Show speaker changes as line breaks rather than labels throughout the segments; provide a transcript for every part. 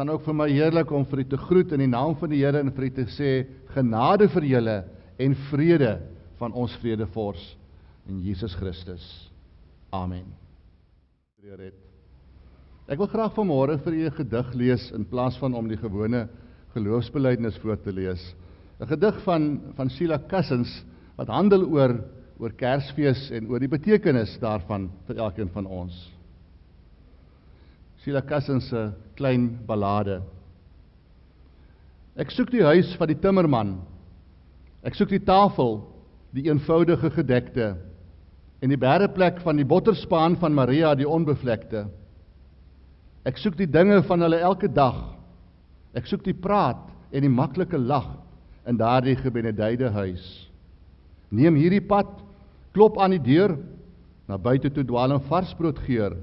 dan ook vir my heerlik om vir u te groet in die naam van die Here en vir u te sê, genade vir julle en vrede van ons vredevors in Jesus Christus. Amen. Ek wil graag vanmôre vir u 'n gedig lees in plaas van om die gewone geloofsbelijdenis voor te lees. 'n Gedig van Sheila Cousins wat handel oor Kersfees en oor die betekenis daarvan vir elkeen van ons. Sheila Cousins se klein ballade. Ek soek die huis van die timmerman. Ek soek die tafel, die eenvoudige gedekte, en die bereplek van die botterspaan van Maria die onbevlekte. Ek soek die dinge van hulle elke dag. Ek soek die praat en die maklike lag in daardie gebenedeide huis. Neem hierdie pad, klop aan die deur, na buite toe dwaal 'n varsbrood geur.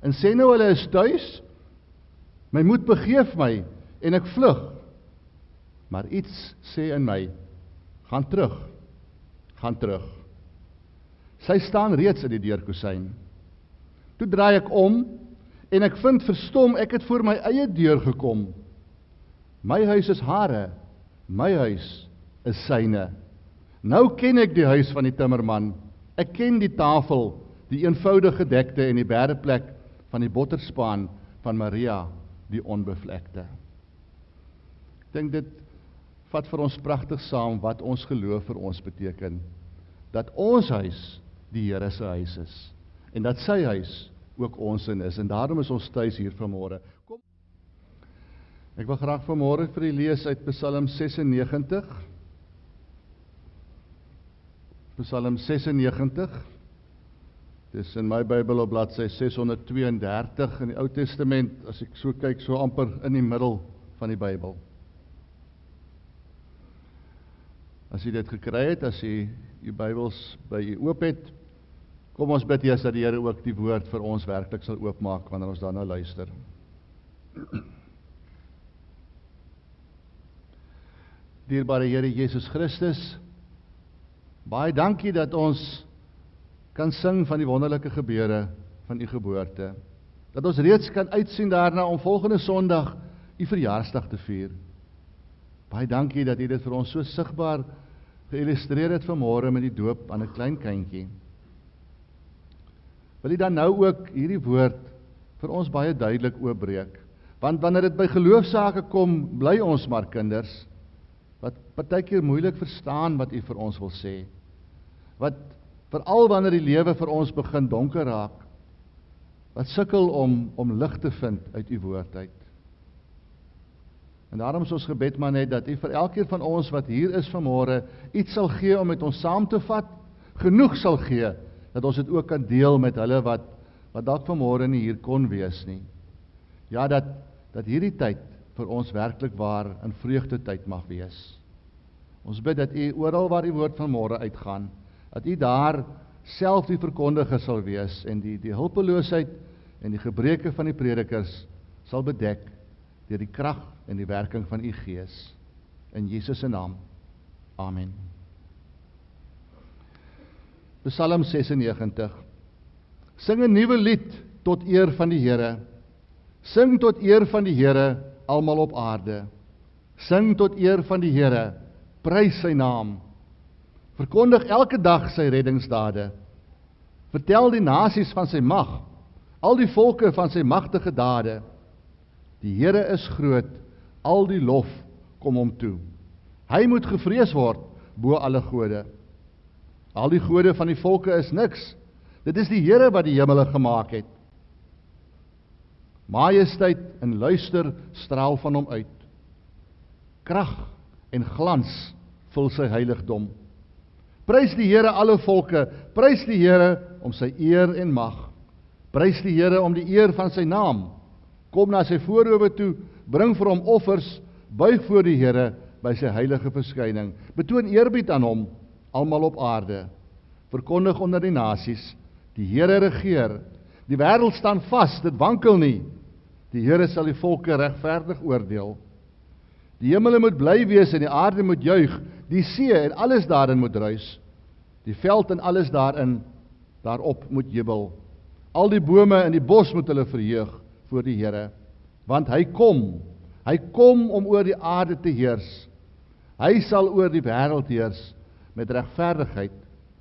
En sê nou hulle is tuis, my moed begeef my en ek vlug. Maar iets sê in my, gaan terug, gaan terug. Sy staan reeds in die deurkusyn. Toe draai ek om en ek vind verstom, ek het voor my eie deur gekom. My huis is hare, my huis is syne. Nou ken ek die huis van die timmerman. Ek ken die tafel, die eenvoudige gedekte en die bereplek van die botterspaan van Maria die onbevlekte. Ek dink dit vat vir ons pragtig saam wat ons geloof vir ons beteken. Dat ons huis die Here se huis is en dat sy huis ook ons in is, en daarom is ons tuis hier vanmôre. Kom. Ek wil graag vanmôre vir u lees uit Psalm 96. Psalm 96. Dis in my Bybel op bladsy 632 in die Ou Testament, as ek so kyk, so amper in die middel van die Bybel. As u dit gekry het, as u u Bybels by u oop het, kom ons bid eers dat die Here ook die woord vir ons werklik sal oopmaak wanneer ons daarna luister. Dierbare Here Jesus Christus, baie dankie dat ons kan sing van die wonderlike gebeure van u geboorte. Dat ons reeds kan uitsien daarna om volgende Sondag u verjaarsdag te vier. Baie dankie dat u dit vir ons so sigbaar geïllustreer het vanmôre met die doop aan 'n klein kindjie. Wil u dan nou ook hierdie woord vir ons baie duidelik oopbreek? Want wanneer dit by geloofsake kom, bly ons maar kinders, wat partykeer moeilik verstaan wat u vir ons wil sê. Wat veral wanneer die lewe vir ons begin donker raak, wat sukkel om lig te vind uit u woord uit. En daarom is ons gebed maar net dat u vir elkeen van ons wat hier is vanmôre iets sal gee om met ons saam te vat, genoeg sal gee, dat ons dit ook kan deel met hulle wat dalk vanmôre nie hier kon wees nie. Ja, dat hierdie tyd vir ons werklik waar 'n vreugdetyd mag wees. Ons bid dat u oral waar die woord vanmôre uitgaan, dat u daar self die verkondiger sal wees en die hulpeloosheid en die gebreke van die predikers sal bedek deur die krag en die werking van u Gees. In Jesus se naam. Amen. Psalm 96. Sing 'n nuwe lied tot eer van die Here. Sing tot eer van die Here, almal op aarde. Sing tot eer van die Here, prys sy naam. Verkondig elke dag sy reddingsdade. Vertel die nasies van sy mag, al die volke van sy magtige dade. Die Here is groot, al die lof kom hom toe. Hy moet gevrees word bo alle gode. Al die gode van die volke is niks. Dit is die Here wat die hemele gemaak het. Majesteit en luister straal van hom uit. Krag en glans vul sy heiligdom. Prys die Here alle volke, prys die Here om sy eer en mag. Prys die Here om die eer van sy naam. Kom na sy voorhoewe toe, bring vir hom offers, buig voor die Here by sy heilige verskyning. Betoon eerbied aan hom, almal op aarde. Verkondig onder die nasies, die Here regeer. Die wêreld staan vas, dit wankel nie. Die Here sal die volke regverdig oordeel. Die hemele moet bly wees en die aarde moet juig, die see en alles daarin moet ruis. Die veld en alles daarop moet jubel. Al die bome in die bos moet hulle verheug voor die Here. Want hy kom om oor die aarde te heers. Hy sal oor die wêreld heers met regverdigheid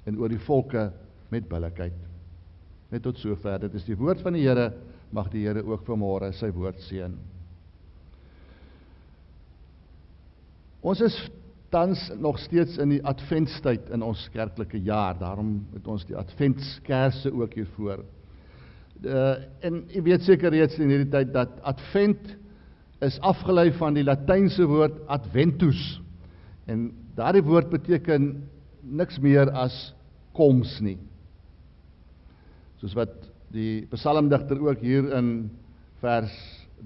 en oor die volke met billikheid. Net tot sover, dit is die woord van die Here, mag die Here ook vanmôre sy woord seën. Ons is tans nog steeds in die adventstyd in ons kerklike jaar, daarom het ons die adventskerse ook hier voor. En u weet seker reeds in hierdie tyd dat advent is afgelei van die Latynse woord adventus, en daardie woord beteken niks meer as koms nie. Soos wat die psalmdigter ook hier in vers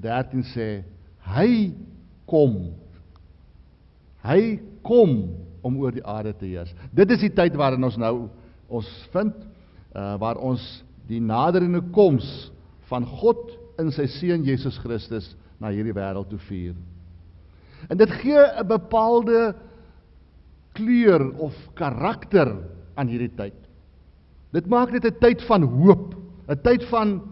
13 sê, hy kom om oor die aarde te heers. Dit is die tyd waarin ons nou ons vind, waar ons die naderende koms van God in sy Seun Jesus Christus na hierdie wêreld toe vier. En dit gee 'n bepaalde kleur of karakter aan hierdie tyd. Dit maak dit 'n tyd van hoop, 'n tyd van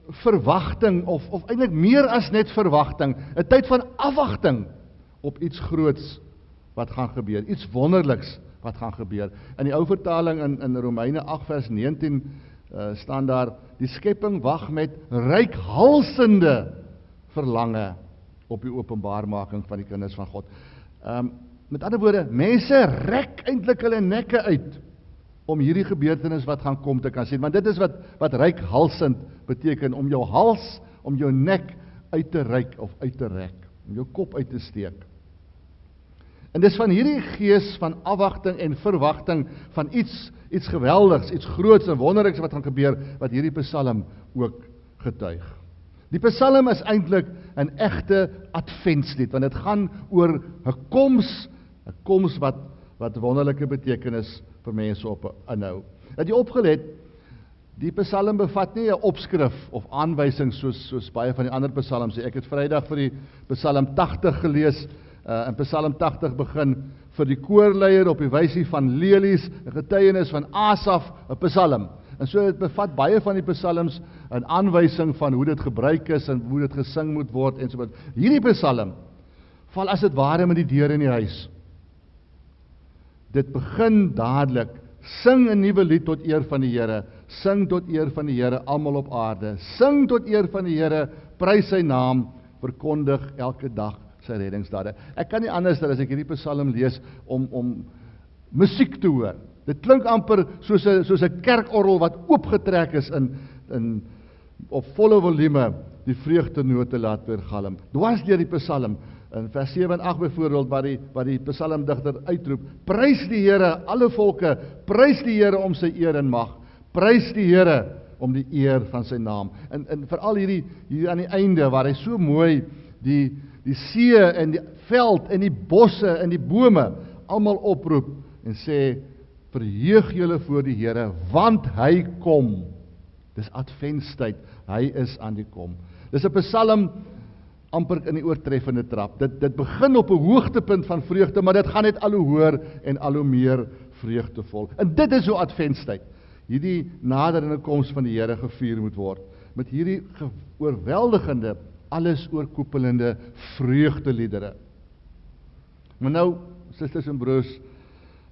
verwagting, of eintlik meer as net verwagting, 'n tyd van afwagting op iets groots wat gaan gebeur, iets wonderliks wat gaan gebeur. In die ou vertaling in Romeine 8 vers 19 staan daar, die skepping wag met reikhalsende verlange op die openbaarmaking van die kinders van God. Met ander woorde, mense rek eintlik hulle nekke uit om hierdie gebeurtenis wat gaan kom te kan sien, want dit is wat reikhalsend beteken, om jou hals, om jou nek uit te reik of uit te rek, om jou kop uit te steek. En dis van hierdie gees van afwagting en verwagting van iets geweldigs, iets groots en wonderliks wat gaan gebeur, wat hierdie psalm ook getuig. Die psalm is eintlik 'n egte adventslied, want dit gaan oor 'n koms wat wonderlike betekenis vir mense op inhou. Het jy opgelet, die psalm bevat nie 'n opskrif of aanwysing soos baie van die ander psalms sê. Ek het Vrydag vir die psalm 80 gelees, in psalm 80 begin vir die koorleier op die wysie van lelies, 'n getuienis van Asaf, 'n psalm. En so het bevat baie van die psalms 'n aanwysing van hoe dit gebruik is en hoe dit gesing moet word en so voort. Hierdie psalm val as dit ware met die deur in die huis. Dit begin dadelik, sing 'n nuwe lied tot eer van die Here, sing tot eer van die Here almal op aarde, sing tot eer van die Here, prys sy naam, verkondig elke dag sy reddingsdade. Ek kan nie anders dan as ek hierdie psalm lees om musiek te hoor. Dit klink amper soos 'n kerkorgel wat oopgetrek is in op volle volume die vreugdenote laat weergalm. Dwars deur die psalm, in vers 7 en 8 byvoorbeeld, waar die psalmdigter uitroep, prys die Here, alle volke, prys die Here om sy eer en mag, prys die Here om die eer van sy naam. En veral hier aan die einde, waar hy so mooi die see en die veld en die bosse en die bome almal oproep en sê, verheug julle voor die Here, want hy kom. Dis adventstyd, hy is aan die kom. Dis 'n psalm amper in die oortreffende trap. Dit begin op 'n hoogtepunt van vreugde, maar dit gaan net al hoe hoër en al hoe meer vreugdevol. En dit is hoe adventstyd, hierdie naderende koms van die Here gevier moet word, met hierdie oorweldigende, alles oorkoepelende vreugdeliedere. Maar nou, susters en broers,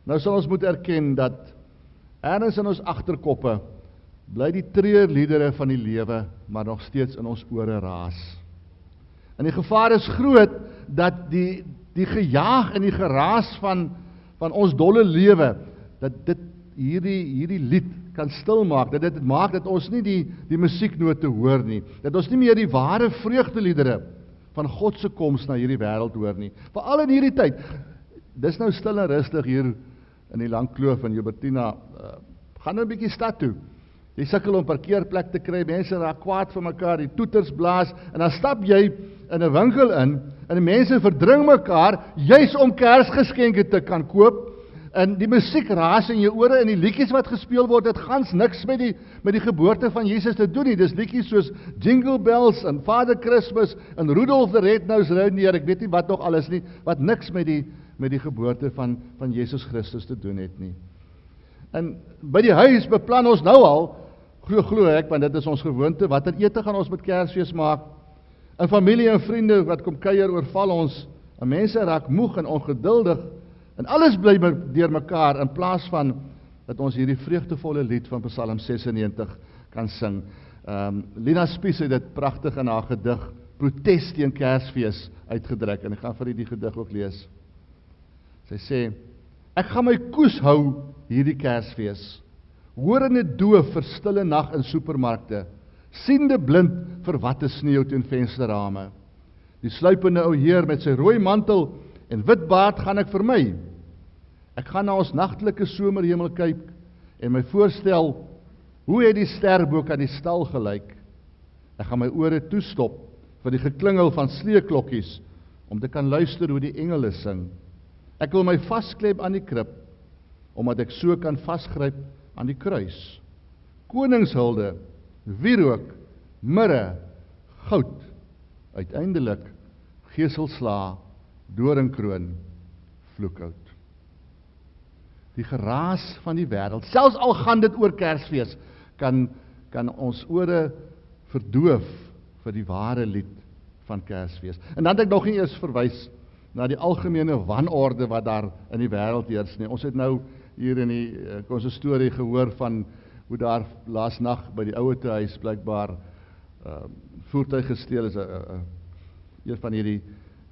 nou sal ons moet erken dat ergens in ons agterkoppe bly die treurliedere van die lewe maar nog steeds in ons ore raas. En die gevaar is groot dat die gejaag en die geraas van ons dolle lewe, dat dit hierdie lied kan stilmaak, dat dit maak dat ons nie die musieknote hoor nie, dat ons nie meer die ware vreugdeliedere van God se koms na hierdie wêreld hoor nie. Veral in hierdie tyd, dis nou stil en rustig hier in die Langkloof en Joubertina, gaan nou 'n bietjie stad toe. Jy sukkel om parkeerplek te kry, mense raak kwaad vir mekaar, die toeters blaas, en dan stap jy in 'n winkel in, en die mense verdring mekaar, juis om Kersgeskenke te kan koop, en die musiek raas in jou ore, en die liedjies wat gespeel word, het gans niks met die geboorte van Jesus te doen nie. Dis liedjies soos Jingle Bells, en Father Christmas, en Rudolph the Red-Nosed Reindeer, ek weet nie wat nog alles nie, wat niks met die geboorte van Jesus Christus te doen het nie. En by die huis beplan ons nou al Glo ek, want dit is ons gewoonte, watter ete gaan ons met Kersfees maak? En familie en vriende wat kom kuier oorval ons, en mense raak moeg en ongeduldig, en alles bly deur mekaar, in plaas van dat ons hierdie vreugdevolle lied van Psalm 96 kan sing. Lina Spies het dit pragtig in haar gedig, Protest teen Kersfees, uitgedruk, en ek gaan vir die gedig ook lees. Sy sê, ek gaan my koes hou hierdie Kersfees, horende doof vir stille nag in supermarkte, siende blind vir watte sneeu teen vensterrame. Die sluipende ou heer met sy rooi mantel en wit baard gaan ek vermy. Ek gaan na ons nagtelike somerhemel kyk en my voorstel, hoe het die sterboek aan die stal gelyk? Ek gaan my ore toestop vir die geklingel van sleeklokkies, om te kan luister hoe die engele sing. Ek wil my vasklep aan die krib, omdat ek so kan vasgryp aan die kruis. Koningshulde, wierook, mirre, goud, uiteindelik geselsla, doringkroon, vloekhout. Die geraas van die wêreld, selfs al gaan dit oor Kersfees, kan ons ore verdoof vir die ware lied van Kersfees. En dan het ek nog nie eers verwys na die algemene wanorde wat daar in die wêreld heers nie. Ons het nou hier in die konsistorie gehoor van hoe daar laas nag by die ouete huis blykbaar voertuig gesteel is, een van hierdie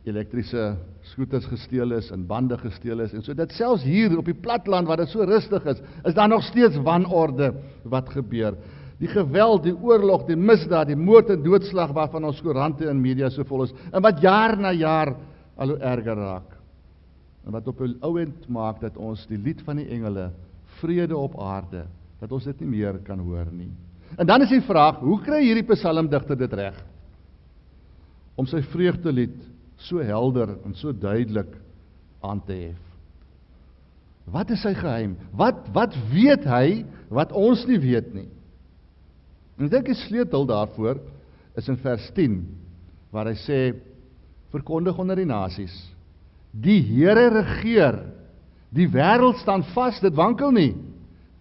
elektriese skooters gesteel is en bande gesteel is, en so dat selfs hier op die platteland waar dit so rustig is daar nog steeds wanorde wat gebeur. Die geweld, die oorlog, die misdaad, die moord en doodslag waarvan ons koerante en media so vol is, en wat jaar na jaar al hoe erger raak. En wat op 'n ouend maak dat ons die lied van die engele, vrede op aarde, dat ons dit nie meer kan hoor nie. En dan is die vraag, hoe kry hierdie psalmdigter dit reg? Om sy vreugdelied so helder en so duidelik aan te hef. Wat is sy geheim? Wat weet hy wat ons nie weet nie? En ek dink die sleutel daarvoor is in vers 10, waar hy sê, verkondig onder die nasies, die Here regeer, die wêreld staan vas, dit wankel nie.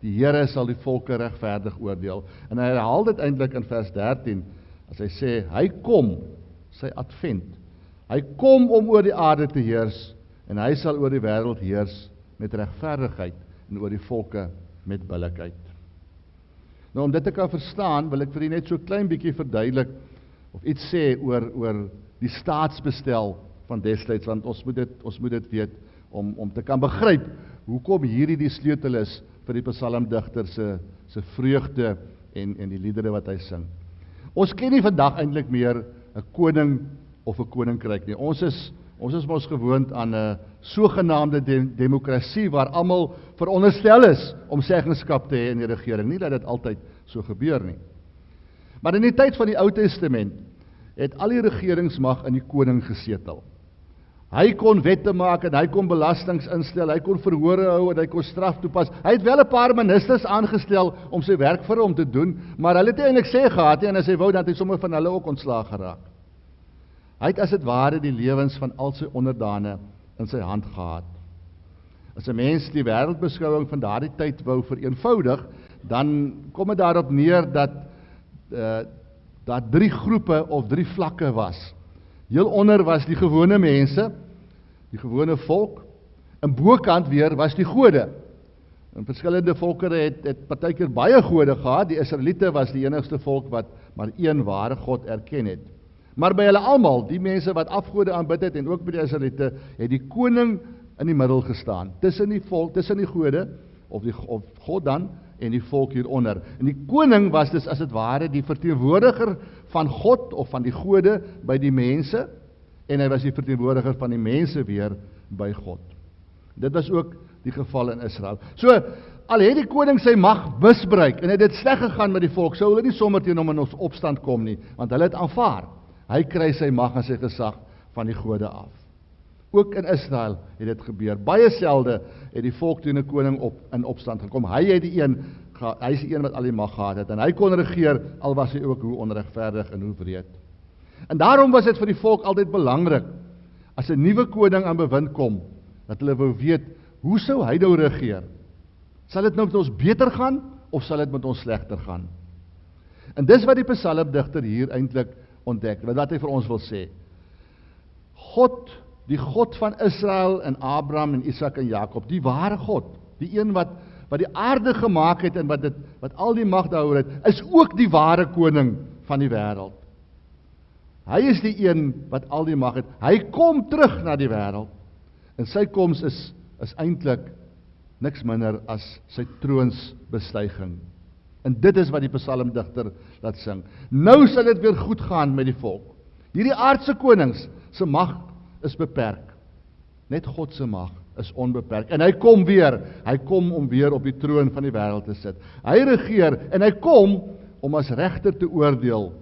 Die Here sal die volke regverdig oordeel. En hy herhaal dit eintlik in vers 13, as hy sê, hy kom, sy advent, hy kom om oor die aarde te heers, en hy sal oor die wêreld heers met regverdigheid, en oor die volke met billikheid. Nou, om dit te kan verstaan, wil ek vir u net so klein bietjie verduidelik, of iets sê oor die staatsbestel van destyds, want ons moet dit weet, om te kan begryp, hoekom hierdie die sleutel is vir die psalmdigter se vreugde en die liedere wat hy sing. Ons ken nie vandag eintlik meer 'n koning of 'n koninkryk nie. Ons is mos gewoond aan 'n sogenaamde demokrasie waar almal veronderstel is om seggenskap te hê in die regering. Nie dat dit altyd so gebeur nie. Maar in die tyd van die Ou Testament het al die regeringsmag in die koning gesetel. Hy kon wette maak en hy kon belastings instel, hy kon verhore hou en hy kon straf toepas. Hy het wel 'n paar ministers aangestel om sy werk vir hom te doen, maar hulle het eintlik sê gehad en as hy wou dat hy sommer van hulle ook ontslaag geraak. Hy het as dit ware die lewens van al sy onderdane in sy hand gehad. As 'n mens die wêreldbeskouing van daardie tyd wou vereenvoudig, dan kom dit daarop neer dat daar 3 groepe of 3 vlakke was. Heel onder was die gewone mense, die gewone volk, en bokant weer was die gode. En verskillende volkere het partykeer baie gode gehad. Die Israeliete was die enigste volk wat maar een ware God erken het. Maar by hulle almal, die mense wat afgode aanbid het en ook by die Israeliete, het die koning in die middel gestaan, tussen die volk, tussen die gode of God dan en die volk hieronder. En die koning was dus as dit ware die verteenwoordiger van God of van die gode by die mense, en hy was die verteenwoordiger van die mense weer by God. Dit was ook die geval in Israel. So, al het die koning sy mag misbruik en het dit sleg gegaan met die volk, sou hulle nie sommer teen hom in ons opstand kom nie, want hulle het aanvaar. Hy kry sy mag en sy gesag van die gode af. Ook in Israel het dit gebeur. Baie selde het die volk teen 'n koning in opstand gekom. Hy is die een wat al die mag gehad het, en hy kon regeer, al was hy ook hoe onregverdig en hoe wreed. En daarom was dit vir die volk altyd belangrik, as 'n nuwe koning aan bewind kom, dat hulle wou weet, hoe sou hy nou regeer? Sal dit nou met ons beter gaan, of sal dit met ons slegter gaan? En dis wat die psalmdigter hier eintlik ontdek, wat hy vir ons wil sê. God, die God van Israel en Abraham en Isak en Jakob, die ware God, die een wat die aarde gemaak het en wat al die mag daaroor het, is ook die ware koning van die wêreld. Hy is die een wat al die mag het. Hy kom terug na die wêreld. En sy koms is eintlik niks minder as sy troonsbestuiging. En dit is wat die psalmdigter laat sing. Nou sal dit weer goed gaan met die volk. Hierdie aardse konings se mag is beperk. Net God se mag is onbeperk. En hy kom om weer op die troon van die wêreld te sit. Hy regeer en hy kom om as regter te oordeel,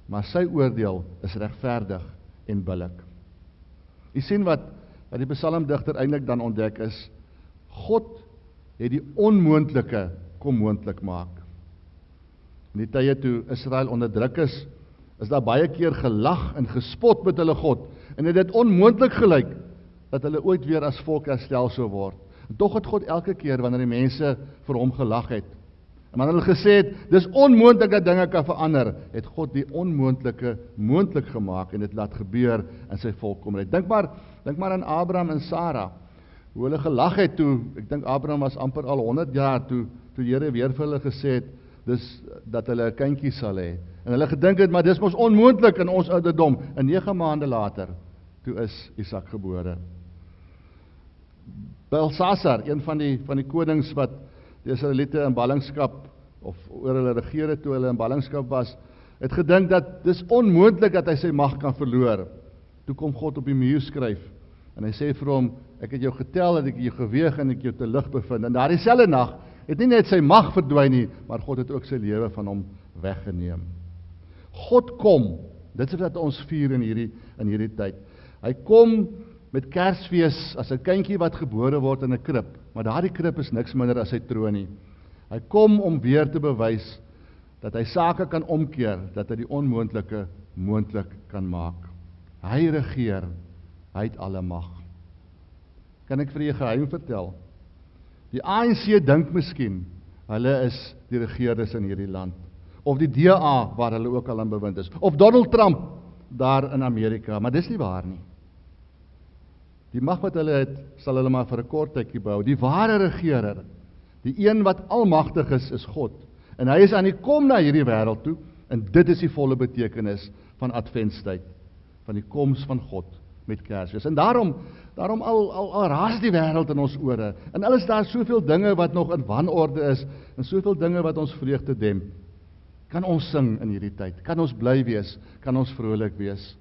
maar sy oordeel is regverdig en billik. U sien wat die psalmdigter eintlik dan ontdek is, God het die onmoontlike kom moontlik maak. In die tye toe Israel onderdruk is daar baie keer gelag en gespot met hulle God, en het dit onmoontlik gelyk dat hulle ooit weer as volk herstel sou word. En tog het God elke keer wanneer die mense vir hom gelag het, en wanneer hulle gesê het, dis onmoontlik dat dinge kan verander, het God die onmoontlike moontlik gemaak en dit laat gebeur in sy volk kom red. Dink maar aan Abraham en Sarah, hoe hulle gelag het toe, ek dink Abraham was amper al 100 jaar toe die Here weer vir hulle gesê het, dis dat hulle 'n kindjie sal hê. En hulle gedink het, maar dis mos onmoontlik in ons ouderdom. En 9 maande later, toe is Isak gebore. Belsasar, een van die konings wat die Israeliete in ballingskap, of oor hulle regeer toe hulle in ballingskap was, het gedink dat dis onmoontlik dat hy sy mag kan verloor. Toe kom God op die muur skryf, en hy sê vir hom, ek het jou getel, het ek jou geweeg en ek jou te lig bevind. En daardie selfde nag het nie net sy mag verdwyn nie, maar God het ook sy lewe van hom weggeneem. God kom, dit is wat ons vier in hierdie tyd. Hy kom met Kersfees as 'n kindjie wat gebore word in 'n krib, maar daardie krib is niks minder as sy troon nie. Hy kom om weer te bewys dat hy sake kan omkeer, dat hy die onmoontlike moontlik kan maak. Hy regeer, hy het alle mag. Kan ek vir julle 'n geheim vertel? Die ANC dink miskien, hulle is die regeerders in hierdie land, of die DA waar hulle ook al aan bewind is, of Donald Trump daar in Amerika, maar dis nie waar nie. Die mag wat hulle het, sal hulle maar vir 'n kort tydjie behou. Die ware regerer, die een wat almagtig is God. En hy is aan die kom na hierdie wêreld toe, en dit is die volle betekenis van Adventstyd, van die koms van God met Kersfees. En daarom al raas die wêreld in ons ore, en al is daar soveel dinge wat nog in wanorde is, en soveel dinge wat ons vreugde demp, kan ons sing in hierdie tyd, kan ons bly wees, kan ons vrolik wees.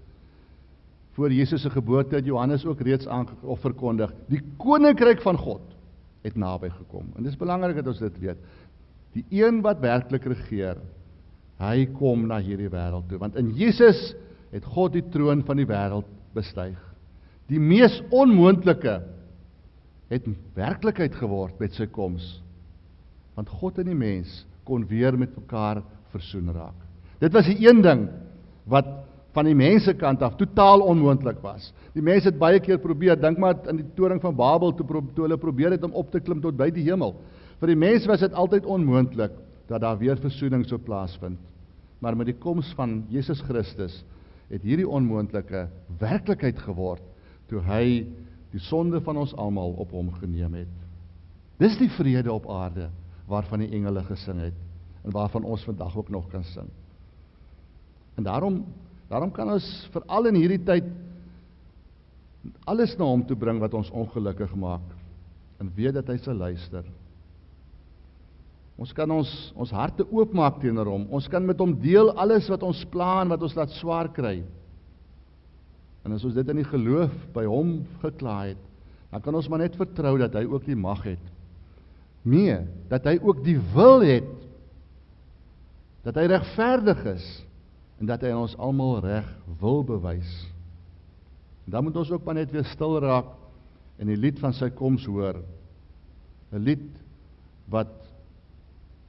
Voor Jesus se geboorte het Johannes ook reeds verkondig, die koninkryk van God het naby gekom. En dit is belangrik dat ons dit weet. Die een wat werklik regeer, hy kom na hierdie wêreld toe, want in Jesus het God die troon van die wêreld bestyg. Die mees onmoontlike het werklikheid geword met sy koms, want God en die mens kon weer met mekaar versoen raak. Dit was die een ding wat van die mense kant af totaal onmoontlik was. Die mense het baie keer probeer, dink maar aan die toring van Babel, toe hulle probeer het om op te klim tot by die hemel. Vir die mens was dit altyd onmoontlik dat daar weer versoening sou plaasvind. Maar met die koms van Jesus Christus het hierdie onmoontlike werklikheid geword, toe hy die sonde van ons almal op hom geneem het. Dis die vrede op aarde, waarvan die engele gesing het, en waarvan ons vandag ook nog kan sing. En daarom kan ons veral in hierdie tyd alles na hom toe bring wat ons ongelukkig maak, en weet dat hy sal luister. Ons kan ons harte oopmaak teenoor hom, ons kan met hom deel alles wat ons pla en wat ons laat swaar kry. En as ons dit in die geloof by hom geklaar het, dan kan ons maar net vertrou dat hy ook die mag het. Nee, dat hy ook die wil het, dat hy regverdig is, en dat hy ons almal reg wil bewys. En dan moet ons ook maar net weer stil raak en die lied van sy koms hoor. 'n Lied wat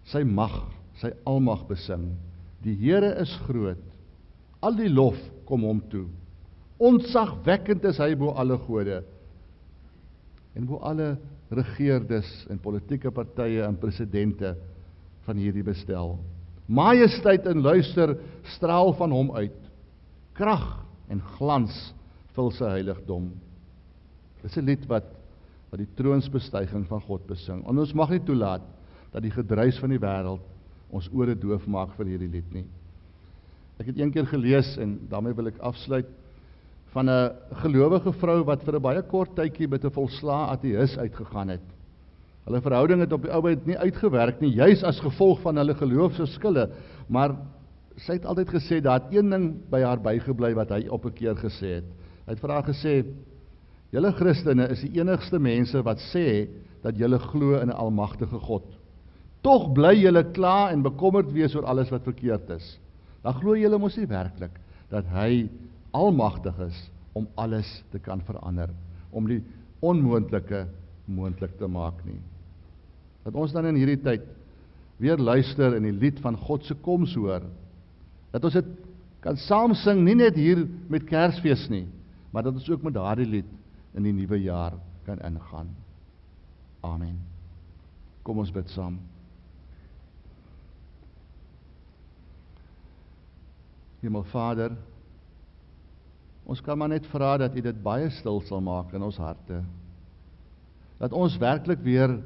sy mag, sy almag besing. Die Here is groot, al die lof kom hom toe. Ontzagwekkend is hy bo alle gode, en bo alle regeerders en politieke partye en presidente van hierdie bestel. Majesteit en luister straal van hom uit. Krag en glans vul sy heiligdom. Dis 'n lied wat die troonsbestuiging van God besing. En ons mag nie toelaat dat die gedruis van die wêreld ons ore doof maak vir hierdie lied nie. Ek het een keer gelees, en daarmee wil ek afsluit, van 'n gelowige vrou wat vir 'n baie kort tydjie met 'n volslae ateïs uitgegaan het. Hulle verhouding het op die oudheid nie uitgewerk nie, juis as gevolg van hulle geloofsverskille, maar sy het altyd gesê, daar het een ding by haar bygebly wat hy op 'n keer gesê het. Hy het vir haar gesê, julle Christene is die enigste mense wat sê dat julle glo in 'n almagtige God. Tog bly julle kla en bekommerd wees oor alles wat verkeerd is. Dan glo julle mos nie werklik dat hy almagtig is om alles te kan verander, om die onmoontlike moontlik te maak nie. Dat ons dan in hierdie tyd weer luister in die lied van God se koms hoor, dat ons dit kan saam sing, nie net hier met Kersfees nie, maar dat ons ook met daardie lied in die nuwe jaar kan ingaan. Amen. Kom ons bid saam. Hemelvader, ons kan maar net vra dat U dit baie stil sal maak in ons harte. Dat ons werklik weer,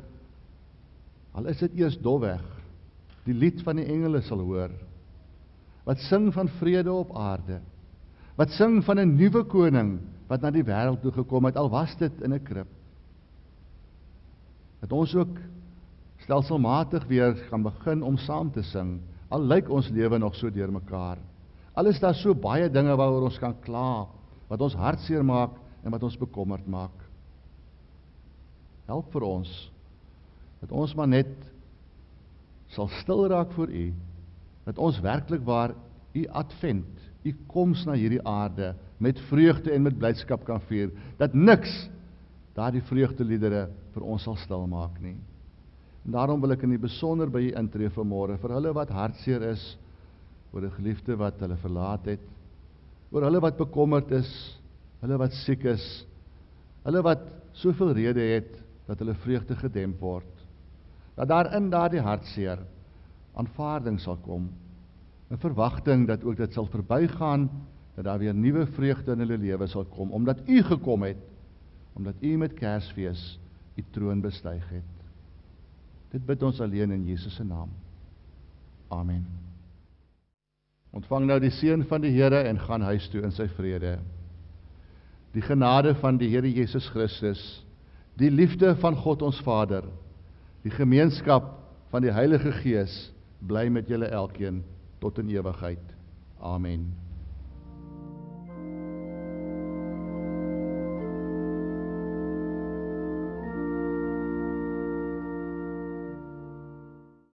al is dit eers dofweg, die lied van die engele sal hoor, wat sing van vrede op aarde, wat sing van 'n nuwe koning, wat na die wêreld toe gekom het, al was dit in 'n krib. Dat ons ook stelselmatig weer gaan begin om saam te sing, al lyk ons lewe nog so deurmekaar. Al is daar so baie dinge waaroor ons kan kla, wat ons hartseer maak en wat ons bekommerd maak. Help vir ons, dat ons maar net sal stil raak voor U, dat ons werklik waar U advent, U koms na hierdie aarde, met vreugde en met blydskap kan vier, dat niks daardie vreugdeliedere vir ons sal stil maak nie. En daarom wil ek in die besonder by U intree vanmôre, vir hulle wat hartseer is, oor 'n geliefde wat hulle verlaat het, oor hulle wat bekommerd is, hulle wat siek is, hulle wat soveel rede het, dat hulle vreugde gedemp word, dat daar in daardie hartseer aanvaarding sal kom, 'n verwagting dat ook dit sal verbygaan, dat daar weer nuwe vreugde in hulle lewe sal kom, omdat U gekom het, omdat U met Kersfees U troon bestyg het. Dit bid ons alleen in Jesus se naam. Amen. Ontvang nou die seën van die Here en gaan huis toe in sy vrede. Die genade van die Here Jesus Christus, die liefde van God ons Vader, die gemeenskap van die Heilige Gees, bly met julle elkeen tot in ewigheid. Amen.